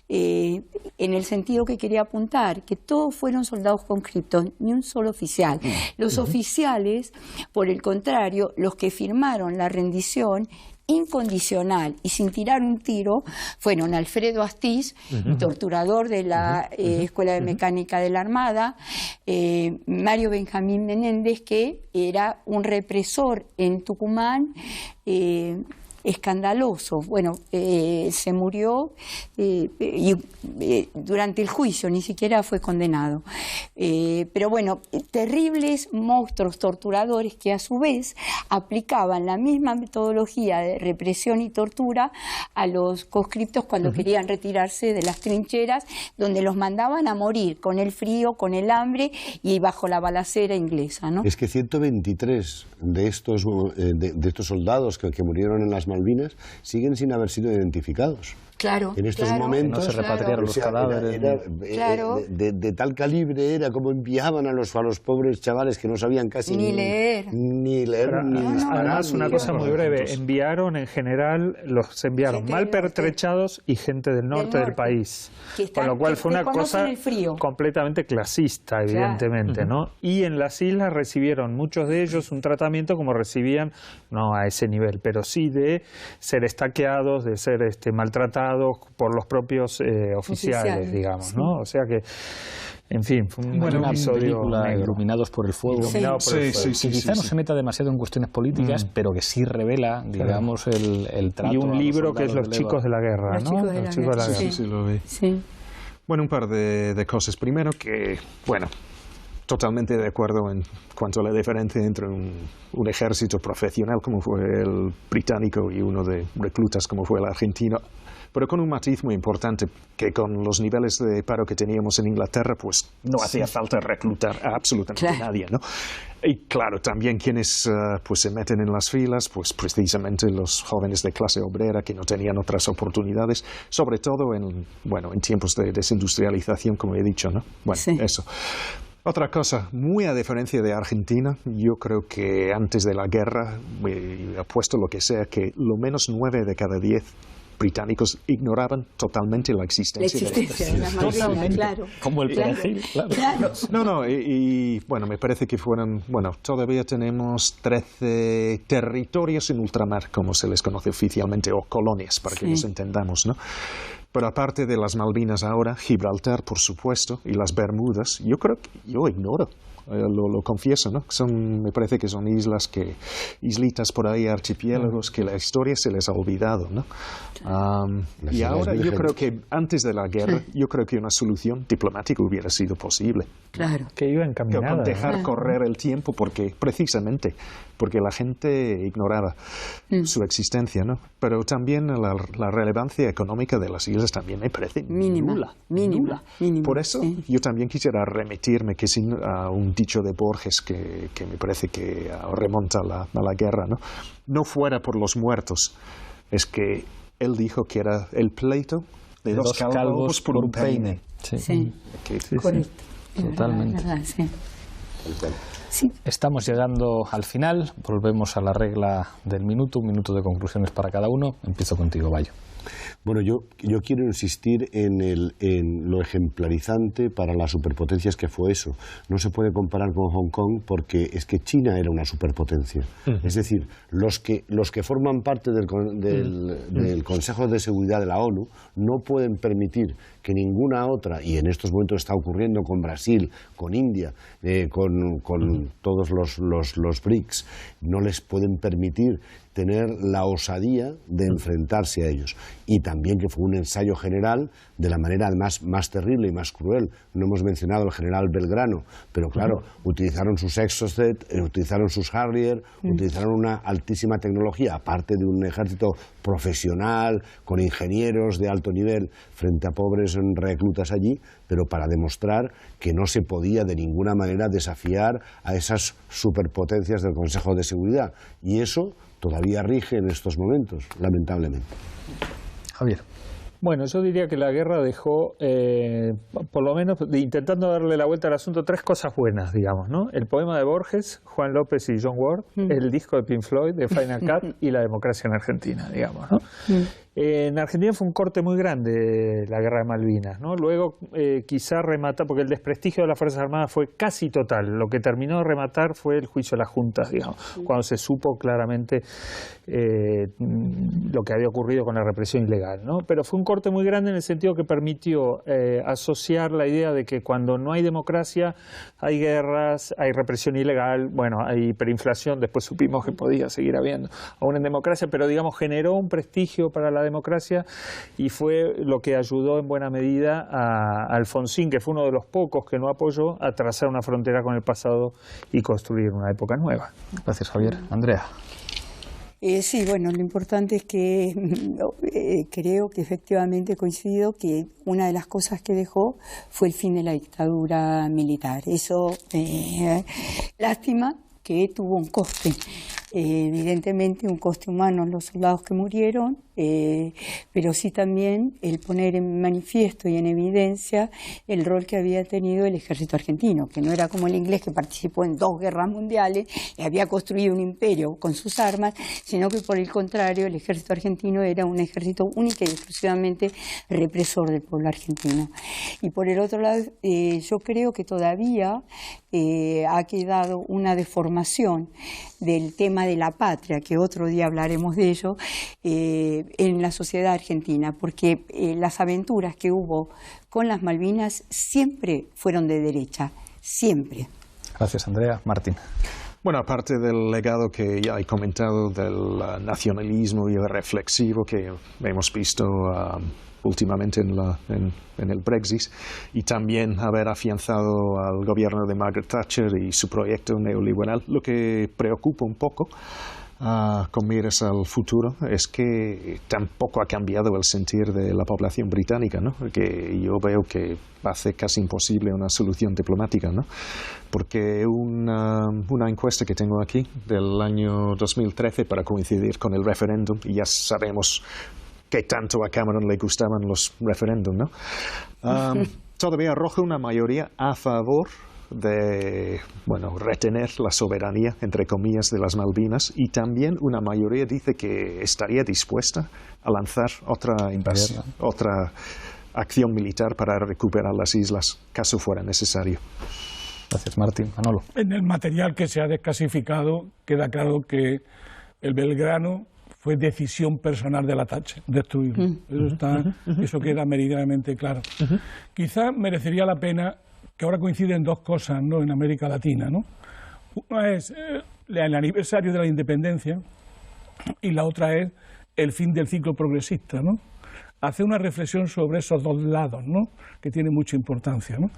en el sentido que quería apuntar, que todos fueron soldados conscriptos, ni un solo oficial. Los oficiales, por el contrario, los que firmaron la rendición incondicional y sin tirar un tiro, fueron Alfredo Astiz, torturador de la Escuela de Mecánica de la Armada, Mario Benjamín Menéndez, que era un represor en Tucumán, escandaloso. Bueno, se murió durante el juicio, ni siquiera fue condenado. Pero bueno, terribles monstruos torturadores que a su vez aplicaban la misma metodología de represión y tortura a los conscriptos cuando querían retirarse de las trincheras, donde los mandaban a morir con el frío, con el hambre y bajo la balacera inglesa, ¿no? Es que 123 de estos soldados que murieron en las Malvinas siguen sin haber sido identificados. Claro, en estos momentos no se repatriaron los cadáveres. De tal calibre era como enviaban a los pobres chavales que no sabían casi ni leer ni disparar. Además, una cosa muy breve, enviaron en general, los enviaron mal pertrechados y gente del norte del país, con lo cual fue una cosa completamente clasista, evidentemente, ¿no? Y en las islas recibieron muchos de ellos un tratamiento como recibían, no a ese nivel, pero sí de ser estaqueados, de ser maltratados por los propios oficiales, digamos, ¿no? O sea que, en fin, fue un episodio Iluminados por el Fuego. Quizá no se meta demasiado en cuestiones políticas, pero que sí revela, digamos, el trato. Y un libro que es Los chicos de la guerra, ¿no? Los chicos de la guerra. Sí, lo vi. Sí. Bueno, un par de cosas. Primero que, bueno, totalmente de acuerdo en cuanto a la diferencia entre un ejército profesional como fue el británico y uno de reclutas como fue el argentino, pero con un matiz muy importante, que con los niveles de paro que teníamos en Inglaterra, pues no hacía falta reclutar a absolutamente nadie, ¿no? Y claro, también quienes pues se meten en las filas, pues precisamente los jóvenes de clase obrera que no tenían otras oportunidades, sobre todo en tiempos de desindustrialización, como he dicho, ¿no? Bueno, eso. Otra cosa, muy a diferencia de Argentina, yo creo que antes de la guerra, apuesto lo que sea, que lo menos 9 de cada 10 británicos ignoraban totalmente la existencia de las Malvinas, claro. Como el perejil, claro. No, y bueno, me parece que fueron, todavía tenemos 13 territorios en ultramar, como se les conoce oficialmente, o colonias, para que nos entendamos, ¿no? Pero aparte de las Malvinas ahora, Gibraltar, por supuesto, y las Bermudas, yo ignoro lo confieso, ¿no? Me parece que son islitas por ahí, archipiélagos, que la historia se les ha olvidado, ¿no? Y ahora yo creo que antes de la guerra, yo creo que una solución diplomática hubiera sido posible. Claro. Que iba encaminada. Dejar correr el tiempo precisamente porque la gente ignoraba su existencia, ¿no? Pero también la relevancia económica de las islas también me parece nula. Por eso yo también quisiera remitirme a un dicho de Borges que me parece que remonta a la guerra, ¿no? No fuera por los muertos, es que él dijo que era el pleito de dos calvos por un peine. Sí. Correcto. Totalmente. Verdad, sí. Sí. Estamos llegando al final, volvemos a la regla del minuto, un minuto de conclusiones para cada uno. Empiezo contigo, Bayo. Bueno, yo quiero insistir en lo ejemplarizante para las superpotencias que fue eso. No se puede comparar con Hong Kong porque es que China era una superpotencia. Es decir, los que forman parte del Consejo de Seguridad de la ONU no pueden permitir que ninguna otra, y en estos momentos está ocurriendo con Brasil, con India, con todos los BRICS, no les pueden permitir tener la osadía de enfrentarse a ellos. Y también que fue un ensayo general de la manera además más terrible y más cruel. No hemos mencionado al general Belgrano, pero claro, utilizaron sus Exocet, utilizaron sus Harrier, utilizaron una altísima tecnología, aparte de un ejército profesional, con ingenieros de alto nivel, frente a pobres reclutas allí, pero para demostrar que no se podía de ninguna manera desafiar a esas superpotencias del Consejo de Seguridad. Y eso todavía rige en estos momentos, lamentablemente. Javier. Bueno, yo diría que la guerra dejó, por lo menos intentando darle la vuelta al asunto, tres cosas buenas, digamos, ¿no? El poema de Borges, Juan López y John Ward, el disco de Pink Floyd, de Final Cut, y la democracia en Argentina, digamos, ¿no? En Argentina fue un corte muy grande la guerra de Malvinas, ¿no? Luego quizá remata, porque el desprestigio de las Fuerzas Armadas fue casi total. Lo que terminó de rematar fue el juicio de las juntas, digamos, cuando se supo claramente lo que había ocurrido con la represión ilegal, ¿no? Pero fue un corte muy grande en el sentido que permitió asociar la idea de que cuando no hay democracia hay guerras, hay represión ilegal, bueno, hay hiperinflación, después supimos que podía seguir habiendo aún en democracia, pero digamos generó un prestigio para la democracia y fue lo que ayudó en buena medida a Alfonsín, que fue uno de los pocos que no apoyó, a trazar una frontera con el pasado y construir una época nueva. Gracias, Javier. Andrea. Sí, bueno, lo importante es que creo que efectivamente coincido que una de las cosas que dejó fue el fin de la dictadura militar. Eso, lástima que tuvo un coste. Evidentemente un coste humano en los soldados que murieron, pero sí también el poner en manifiesto y en evidencia el rol que había tenido el ejército argentino, que no era como el inglés que participó en 2 guerras mundiales y había construido un imperio con sus armas, sino que por el contrario el ejército argentino era un ejército único y exclusivamente represor del pueblo argentino. Y por el otro lado, yo creo que todavía ha quedado una deformación del tema de la patria, que otro día hablaremos de ello, en la sociedad argentina, porque las aventuras que hubo con las Malvinas siempre fueron de derecha, siempre. Gracias, Andrea. Martín. Bueno, aparte del legado que ya he comentado del nacionalismo y el reflexivo que hemos visto últimamente en el Brexit, y también haber afianzado al gobierno de Margaret Thatcher y su proyecto neoliberal, lo que preocupa un poco con miras al futuro es que tampoco ha cambiado el sentir de la población británica, ¿no? Que yo veo que hace casi imposible una solución diplomática, ¿no? Porque una encuesta que tengo aquí del año 2013 para coincidir con el referéndum, y ya sabemos que tanto a Cameron le gustaban los referéndums, ¿no? Todavía arroja una mayoría a favor de, bueno, retener la soberanía, entre comillas, de las Malvinas, y también una mayoría dice que estaría dispuesta a lanzar otra invasión, otra acción militar para recuperar las islas, caso fuera necesario. Gracias, Martín. Manolo. En el material que se ha desclasificado queda claro que el Belgrano fue decisión personal de la Thatcher, destruirlo. Eso queda meridianamente claro. Quizá merecería la pena que ahora coinciden dos cosas, ¿no?, en América Latina, ¿no? Una es el aniversario de la independencia y la otra es el fin del ciclo progresista, ¿no? Hace una reflexión sobre esos dos lados, ¿no?, que tiene mucha importancia, ¿no?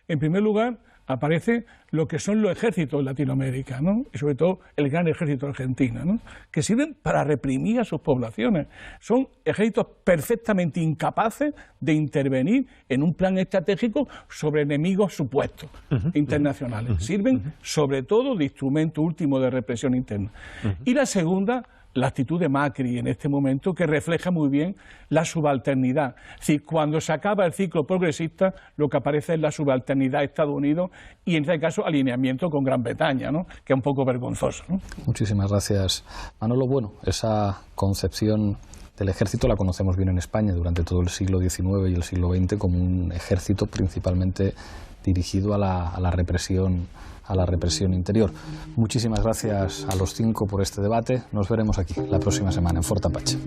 En primer lugar, aparece lo que son los ejércitos en Latinoamérica, ¿no?, y sobre todo el gran ejército argentino, ¿no?, que sirven para reprimir a sus poblaciones. Son ejércitos perfectamente incapaces de intervenir en un plan estratégico sobre enemigos supuestos internacionales. Sirven sobre todo de instrumento último de represión interna. Y la segunda, la actitud de Macri en este momento, que refleja muy bien la subalternidad. Es decir, cuando se acaba el ciclo progresista, lo que aparece es la subalternidad de Estados Unidos y, en este caso, alineamiento con Gran Bretaña, ¿no?, que es un poco vergonzoso, ¿no? Muchísimas gracias, Manolo. Bueno, esa concepción del ejército la conocemos bien en España durante todo el siglo XIX y el siglo XX como un ejército principalmente dirigido a la represión interior. Muchísimas gracias a los 5 por este debate. Nos veremos aquí la próxima semana en Fort Apache.